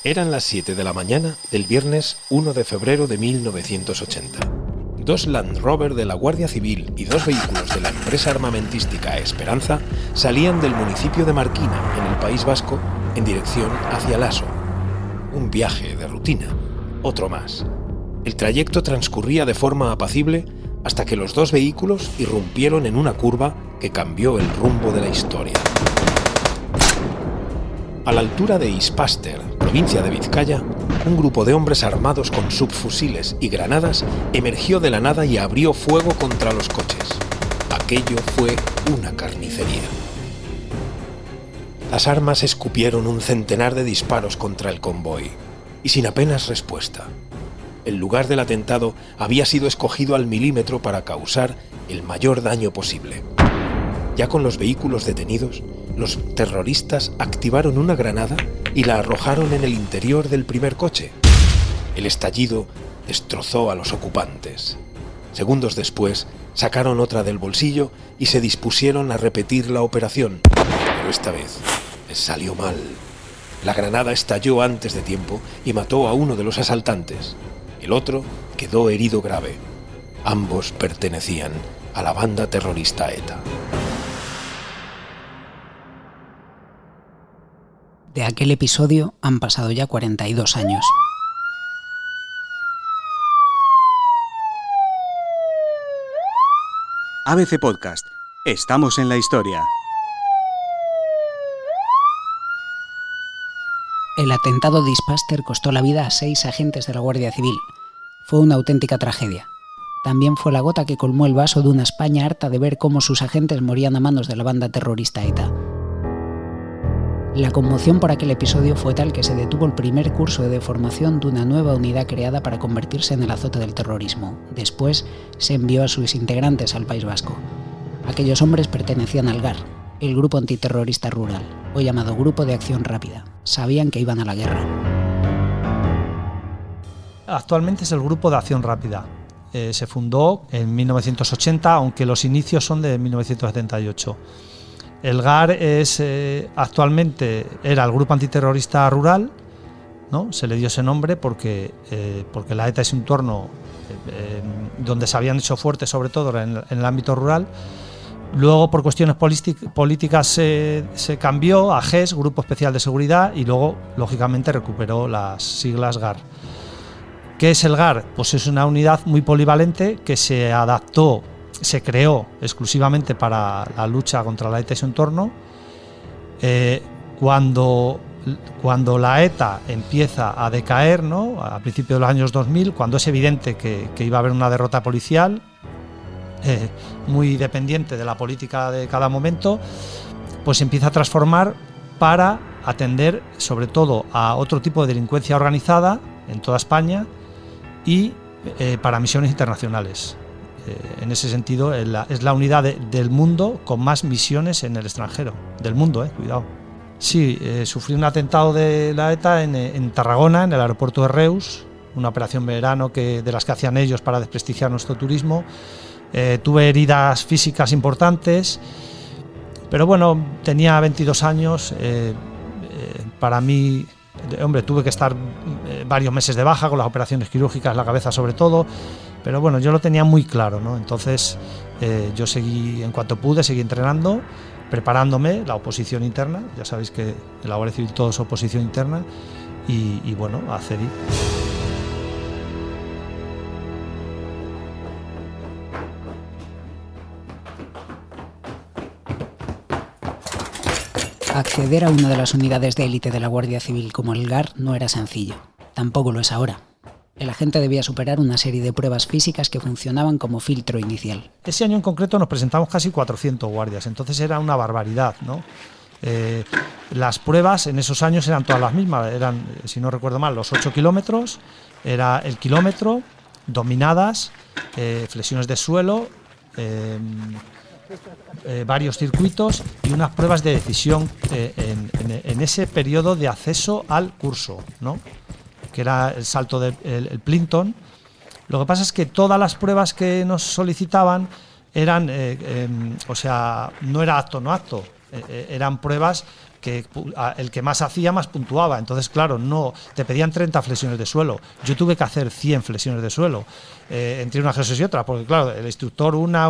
Eran las 7 de la mañana del viernes 1 de febrero de 1980. Dos Land Rover de la Guardia Civil y dos vehículos de la empresa armamentística Esperanza salían del municipio de Marquina, en el País Vasco, en dirección hacia Laso. Un viaje de rutina, otro más. El trayecto transcurría de forma apacible hasta que los dos vehículos irrumpieron en una curva que cambió el rumbo de la historia. A la altura de Ispaster, provincia de Vizcaya, un grupo de hombres armados con subfusiles y granadas emergió de la nada y abrió fuego contra los coches. Aquello fue una carnicería. Las armas escupieron un centenar de disparos contra el convoy, y sin apenas respuesta. El lugar del atentado había sido escogido al milímetro para causar el mayor daño posible. Ya con los vehículos detenidos, los terroristas activaron una granada y la arrojaron en el interior del primer coche. El estallido destrozó a los ocupantes. Segundos después, sacaron otra del bolsillo y se dispusieron a repetir la operación, pero esta vez les salió mal. La granada estalló antes de tiempo y mató a uno de los asaltantes. El otro quedó herido grave. Ambos pertenecían a la banda terrorista ETA. De aquel episodio han pasado ya 42 años. ABC Podcast. Estamos en la historia. El atentado de Ispaster costó la vida a 6 agentes de la Guardia Civil. Fue una auténtica tragedia. También fue la gota que colmó el vaso de una España harta de ver cómo sus agentes morían a manos de la banda terrorista ETA. La conmoción por aquel episodio fue tal que se detuvo el primer curso de formación de una nueva unidad creada para convertirse en el azote del terrorismo. Después se envió a sus integrantes al País Vasco. Aquellos hombres pertenecían al GAR, el Grupo Antiterrorista Rural, hoy llamado Grupo de Acción Rápida. Sabían que iban a la guerra. Actualmente es el Grupo de Acción Rápida. Se fundó en 1980, aunque los inicios son de 1978. El GAR actualmente era el Grupo Antiterrorista Rural, ¿no? Se le dio ese nombre porque la ETA es un entorno donde se habían hecho fuertes, sobre todo en el ámbito rural. Luego, por cuestiones políticas, se cambió a GES, Grupo Especial de Seguridad, y luego, lógicamente, recuperó las siglas GAR. ¿Qué es el GAR? Pues es una unidad muy polivalente que se creó exclusivamente para la lucha contra la ETA y su entorno. Cuando la ETA empieza a decaer, ¿no?, a principios de los años 2000, cuando es evidente que iba a haber una derrota policial, muy dependiente de la política de cada momento, pues se empieza a transformar para atender sobre todo a otro tipo de delincuencia organizada en toda España y para misiones internacionales. En ese sentido, es la unidad del mundo con más misiones en el extranjero. Del mundo, cuidado. Sí, sufrí un atentado de la ETA en Tarragona, en el aeropuerto de Reus, una operación verano de las que hacían ellos para desprestigiar nuestro turismo. Tuve heridas físicas importantes, pero bueno, tenía 22 años. Para mí, tuve que estar varios meses de baja con las operaciones quirúrgicas, la cabeza sobre todo. Pero bueno, yo lo tenía muy claro, ¿no? Entonces yo seguí, en cuanto pude, seguí entrenando, preparándome la oposición interna. Ya sabéis que en la Guardia Civil todo es oposición interna y bueno, accedí. Acceder a una de las unidades de élite de la Guardia Civil como el GAR no era sencillo. Tampoco lo es ahora. El agente debía superar una serie de pruebas físicas que funcionaban como filtro inicial. Ese año en concreto nos presentamos casi 400 guardias, entonces era una barbaridad, ¿no? Las pruebas en esos años eran todas las mismas, eran, si no recuerdo mal, los 8 kilómetros, era el kilómetro, dominadas, flexiones de suelo, varios circuitos y unas pruebas de decisión en ese periodo de acceso al curso, ¿no?, que era el salto del Plinton. Lo que pasa es que todas las pruebas que nos solicitaban eran, no era acto no acto, eran pruebas el que más hacía más puntuaba. Entonces, claro, no te pedían 30 flexiones de suelo. Yo tuve que hacer 100 flexiones de suelo entre unas cosas y otras, porque claro, el instructor una,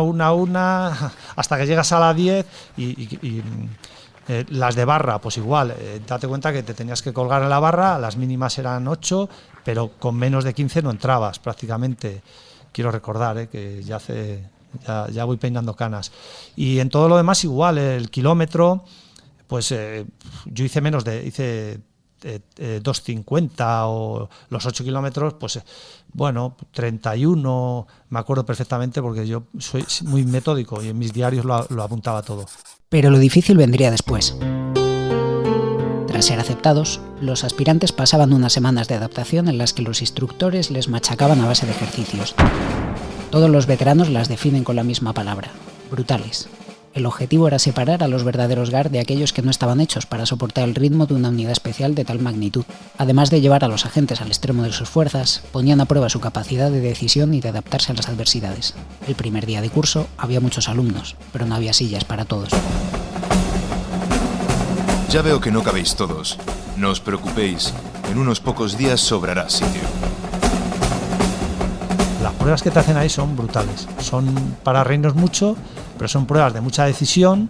hasta que llegas a la 10 y las de barra, pues igual, date cuenta que te tenías que colgar en la barra, las mínimas eran 8, pero con menos de 15 no entrabas prácticamente. Quiero recordar que ya voy peinando canas. Y en todo lo demás igual, el kilómetro, pues yo hice 2.50 o los 8 kilómetros, pues bueno, 31, me acuerdo perfectamente porque yo soy muy metódico y en mis diarios lo apuntaba todo. Pero lo difícil vendría después. Tras ser aceptados, los aspirantes pasaban unas semanas de adaptación en las que los instructores les machacaban a base de ejercicios. Todos los veteranos las definen con la misma palabra: brutales. El objetivo era separar a los verdaderos GAR de aquellos que no estaban hechos para soportar el ritmo de una unidad especial de tal magnitud. Además de llevar a los agentes al extremo de sus fuerzas, ponían a prueba su capacidad de decisión y de adaptarse a las adversidades. El primer día de curso había muchos alumnos, pero no había sillas para todos. Ya veo que no cabéis todos. No os preocupéis, en unos pocos días sobrará sitio. Las pruebas que te hacen ahí son brutales. Son para reírnos mucho, pero son pruebas de mucha decisión,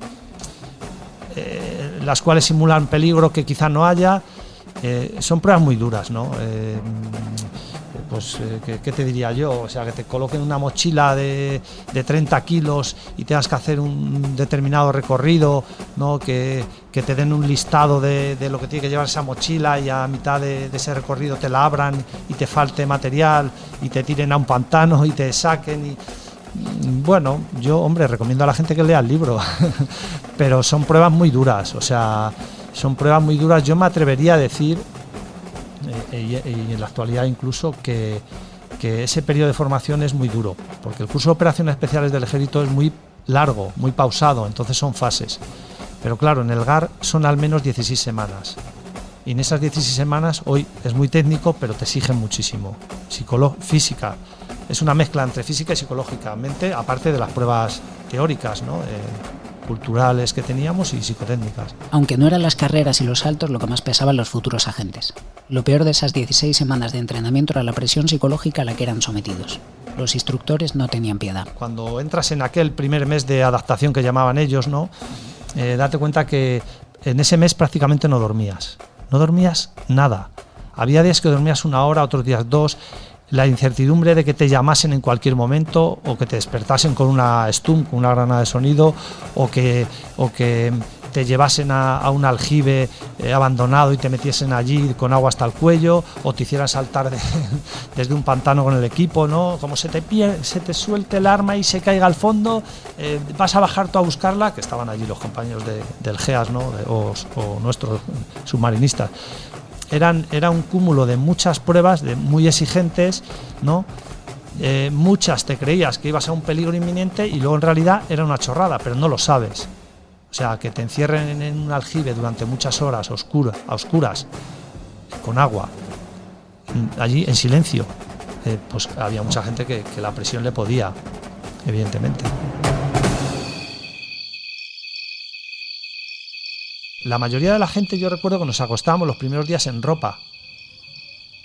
las cuales simulan peligro que quizá no haya. Son pruebas muy duras, ¿no? ¿Qué te diría yo? O sea, que te coloquen una mochila de 30 kilos y tengas que hacer un determinado recorrido, ¿no? Que te den un listado de lo que tiene que llevar esa mochila y a mitad de ese recorrido te la abran y te falte material y te tiren a un pantano y te saquen. Bueno, yo, hombre, recomiendo a la gente que lea el libro, pero son pruebas muy duras, o sea, son pruebas muy duras. Yo me atrevería a decir, y en la actualidad incluso, que ese periodo de formación es muy duro, porque el curso de operaciones especiales del ejército es muy largo, muy pausado, entonces son fases. Pero claro, en el GAR son al menos 16 semanas. Y en esas 16 semanas, hoy es muy técnico, pero te exigen muchísimo. Física, es una mezcla entre física y psicológicamente, aparte de las pruebas teóricas, ¿no? Culturales que teníamos y psicotécnicas. Aunque no eran las carreras y los saltos lo que más pesaban los futuros agentes. Lo peor de esas 16 semanas de entrenamiento era la presión psicológica a la que eran sometidos. Los instructores no tenían piedad. Cuando entras en aquel primer mes de adaptación que llamaban ellos, ¿no? Date cuenta que en ese mes prácticamente no dormías nada. Había días que dormías 1 hora, otros días 2. La incertidumbre de que te llamasen en cualquier momento o que te despertasen con una STUM, con una granada de sonido, o que te llevasen a un aljibe abandonado y te metiesen allí con agua hasta el cuello, o te hicieran saltar desde un pantano con el equipo, ¿no? Como se te suelte el arma y se caiga al fondo, vas a bajar tú a buscarla, que estaban allí los compañeros del GEAS, ¿no? o nuestros submarinistas. Era un cúmulo de muchas pruebas, muy exigentes, ¿no? Muchas te creías que ibas a un peligro inminente y luego en realidad era una chorrada, pero no lo sabes. O sea, que te encierren en un aljibe durante muchas horas a oscuras, con agua, allí en silencio, pues había mucha gente que la presión le podía, evidentemente. La mayoría de la gente, yo recuerdo que nos acostábamos los primeros días en ropa,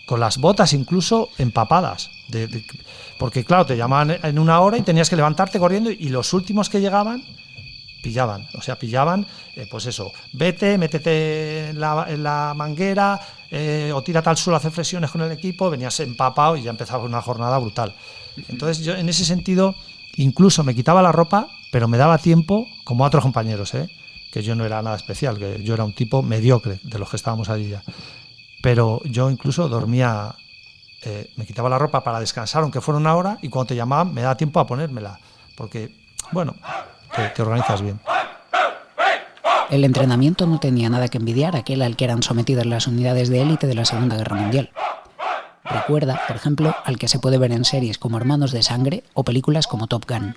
con las botas incluso empapadas, porque claro, te llamaban en 1 hora y tenías que levantarte corriendo, y los últimos que llegaban pillaban, pues eso, métete en la manguera, o tírate al suelo a hacer flexiones con el equipo, venías empapado y ya empezaba una jornada brutal. Entonces yo en ese sentido incluso me quitaba la ropa, pero me daba tiempo, como a otros compañeros, que yo no era nada especial, que yo era un tipo mediocre de los que estábamos allí ya. Pero yo incluso dormía, me quitaba la ropa para descansar, aunque fuera 1 hora, y cuando te llamaban me daba tiempo a ponérmela, porque, bueno, te organizas bien. El entrenamiento no tenía nada que envidiar a aquel al que eran sometidas las unidades de élite de la Segunda Guerra Mundial. Recuerda, por ejemplo, al que se puede ver en series como Hermanos de Sangre o películas como Top Gun.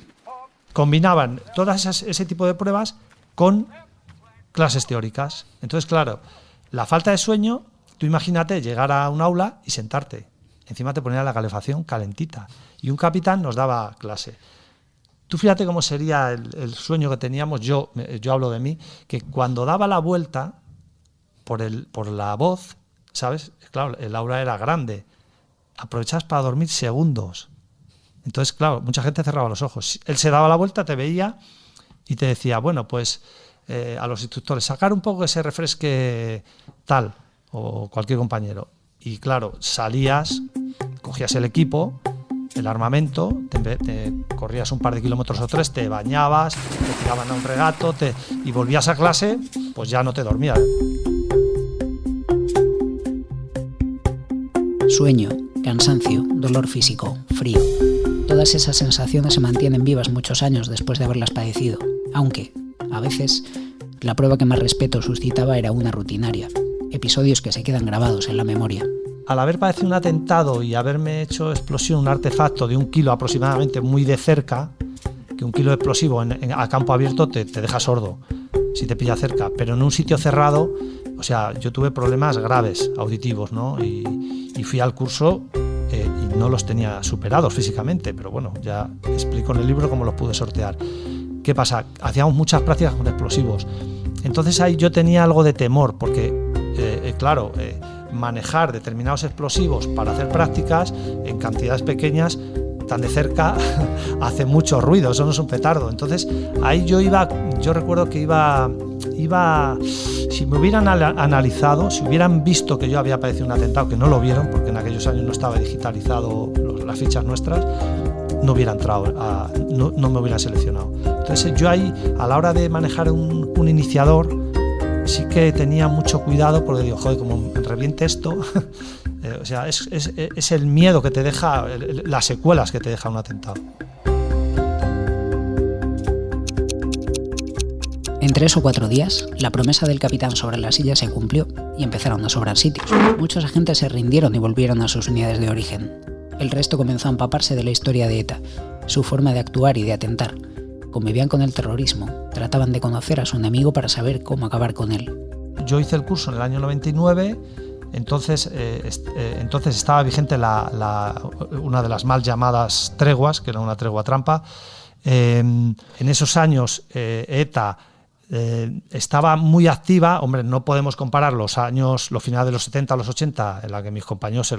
Combinaban todas ese tipo de pruebas con clases teóricas. Entonces, claro, la falta de sueño, tú imagínate llegar a un aula y sentarte. Encima te ponían la calefacción calentita. Y un capitán nos daba clase. Tú fíjate cómo sería el sueño que teníamos, yo hablo de mí, que cuando daba la vuelta, por la voz, ¿sabes? Claro, el aula era grande. Aprovechabas para dormir segundos. Entonces, claro, mucha gente cerraba los ojos. Él se daba la vuelta, te veía y te decía, bueno, pues a los instructores, sacar un poco que se refresque tal, o cualquier compañero. Y claro, salías, cogías el equipo, el armamento, te corrías un par de kilómetros o 3, te bañabas, te tiraban a un regato y volvías a clase, pues ya no te dormías. Sueño, cansancio, dolor físico, frío. Todas esas sensaciones se mantienen vivas muchos años después de haberlas padecido, aunque, a veces, la prueba que más respeto suscitaba era una rutinaria, episodios que se quedan grabados en la memoria. Al haber padecido un atentado y haberme hecho explosión un artefacto de 1 kilo aproximadamente muy de cerca, que 1 kilo de explosivo a campo abierto te deja sordo si te pilla cerca, pero en un sitio cerrado, o sea, yo tuve problemas graves auditivos, ¿no? Y fui al curso y no los tenía superados físicamente, pero bueno, ya explico en el libro cómo los pude sortear. ¿Qué pasa? Hacíamos muchas prácticas con explosivos. Entonces ahí yo tenía algo de temor, porque, manejar determinados explosivos para hacer prácticas en cantidades pequeñas, tan de cerca, hace mucho ruido, eso no es un petardo. Entonces ahí yo recuerdo que iba, si me hubieran analizado, si hubieran visto que yo había padecido un atentado, que no lo vieron, porque en aquellos años no estaba digitalizado las fichas nuestras, no hubiera entrado, no me hubieran seleccionado. Entonces yo ahí, a la hora de manejar un iniciador, sí que tenía mucho cuidado, porque digo, joder, como me reviente esto, o sea, es el miedo que te deja, las secuelas que te deja un atentado. En 3 o 4 días, la promesa del capitán sobre la silla se cumplió y empezaron a sobrar sitios. Muchos agentes se rindieron y volvieron a sus unidades de origen. El resto comenzó a empaparse de la historia de ETA, su forma de actuar y de atentar. Convivían con el terrorismo, trataban de conocer a su enemigo para saber cómo acabar con él. Yo hice el curso en el año 99, entonces estaba vigente una de las mal llamadas treguas, que era una tregua trampa. En esos años ETA estaba muy activa. Hombre, no podemos comparar los finales de los 70 a los 80, en la que mis compañeros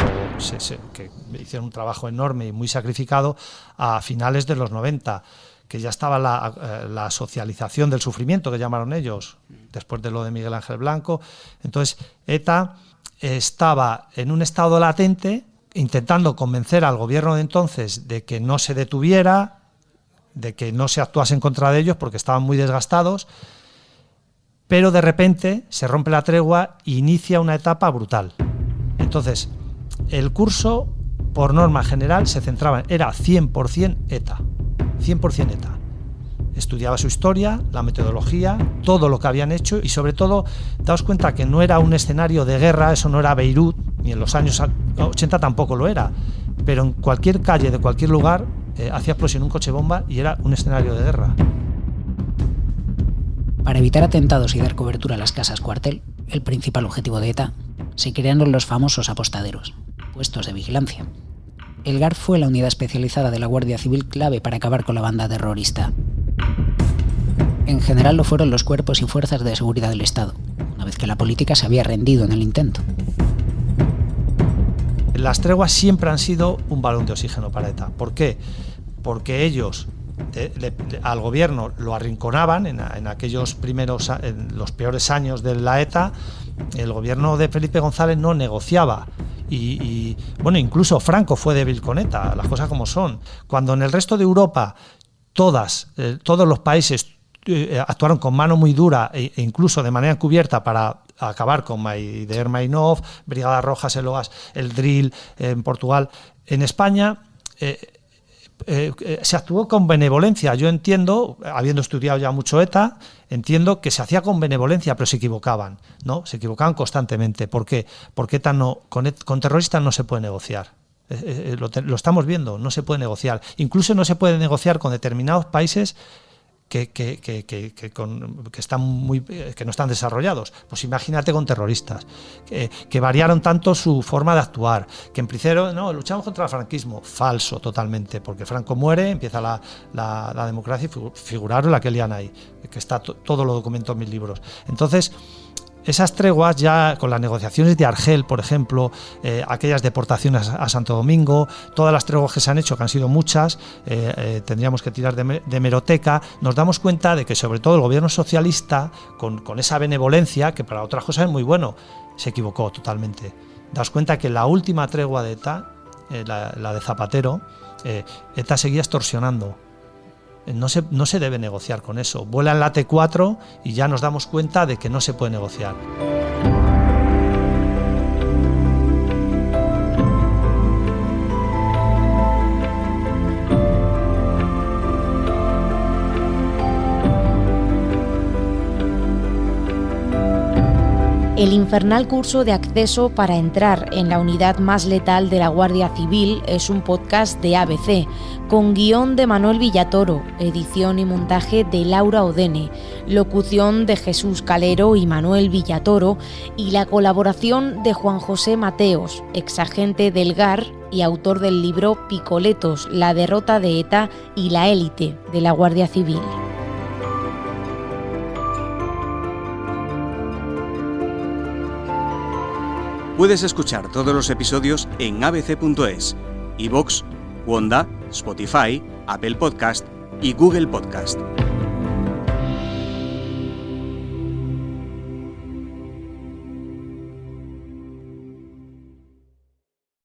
que hicieron un trabajo enorme y muy sacrificado, a finales de los 90, que ya estaba la socialización del sufrimiento, que llamaron ellos, después de lo de Miguel Ángel Blanco. Entonces, ETA estaba en un estado latente, intentando convencer al gobierno de entonces de que no se detuviera, de que no se actuase en contra de ellos, porque estaban muy desgastados, pero de repente se rompe la tregua e inicia una etapa brutal. Entonces, el curso, por norma general, se centraba, era 100% ETA. 100% ETA. Estudiaba su historia, la metodología, todo lo que habían hecho y sobre todo, daos cuenta que no era un escenario de guerra, eso no era Beirut, ni en los años 80 tampoco lo era, pero en cualquier calle de cualquier lugar hacía explosión un coche bomba y era un escenario de guerra. Para evitar atentados y dar cobertura a las casas cuartel, el principal objetivo de ETA, se crearon los famosos apostaderos, puestos de vigilancia. El GAR fue la unidad especializada de la Guardia Civil clave para acabar con la banda terrorista. En general lo fueron los cuerpos y fuerzas de seguridad del Estado, una vez que la política se había rendido en el intento. Las treguas siempre han sido un balón de oxígeno para ETA. ¿Por qué? Porque ellos al gobierno lo arrinconaban en aquellos primeros, en los peores años de la ETA. El gobierno de Felipe González no negociaba y bueno, incluso Franco fue débil con ETA, las cosas como son. Cuando en el resto de Europa todos los países actuaron con mano muy dura e incluso de manera encubierta para acabar con Maider Mainov, Brigadas Rojas, el Drill en Portugal. En España se actuó con benevolencia. Yo entiendo, habiendo estudiado ya mucho ETA, entiendo que se hacía con benevolencia, pero se equivocaban, ¿no? Se equivocaban constantemente. ¿Por qué? Porque ETA con terroristas no se puede negociar. Lo estamos viendo, no se puede negociar. Incluso no se puede negociar con determinados países que no están desarrollados. Pues imagínate con terroristas que variaron tanto su forma de actuar, que en principio no, luchamos contra el franquismo. Falso totalmente, porque Franco muere, empieza la democracia y figuraron la que lían ahí, que está todo lo documento en mis libros. Entonces, esas treguas ya con las negociaciones de Argel, por ejemplo, aquellas deportaciones a Santo Domingo, todas las treguas que se han hecho, que han sido muchas, tendríamos que tirar de hemeroteca, nos damos cuenta de que sobre todo el gobierno socialista, con esa benevolencia, que para otras cosas es muy bueno, se equivocó totalmente. Daos cuenta que la última tregua de ETA, la de Zapatero, ETA seguía extorsionando. No se debe negociar con eso. Vuela en la T4 y ya nos damos cuenta de que no se puede negociar. El infernal curso de acceso para entrar en la unidad más letal de la Guardia Civil es un podcast de ABC, con guión de Manuel Villatoro, edición y montaje de Laura Odene, locución de Jesús Calero y Manuel Villatoro y la colaboración de Juan José Mateos, exagente del GAR y autor del libro Picoletos, la derrota de ETA y la élite de la Guardia Civil. Puedes escuchar todos los episodios en abc.es, iVoox, Wanda, Spotify, Apple Podcast y Google Podcast.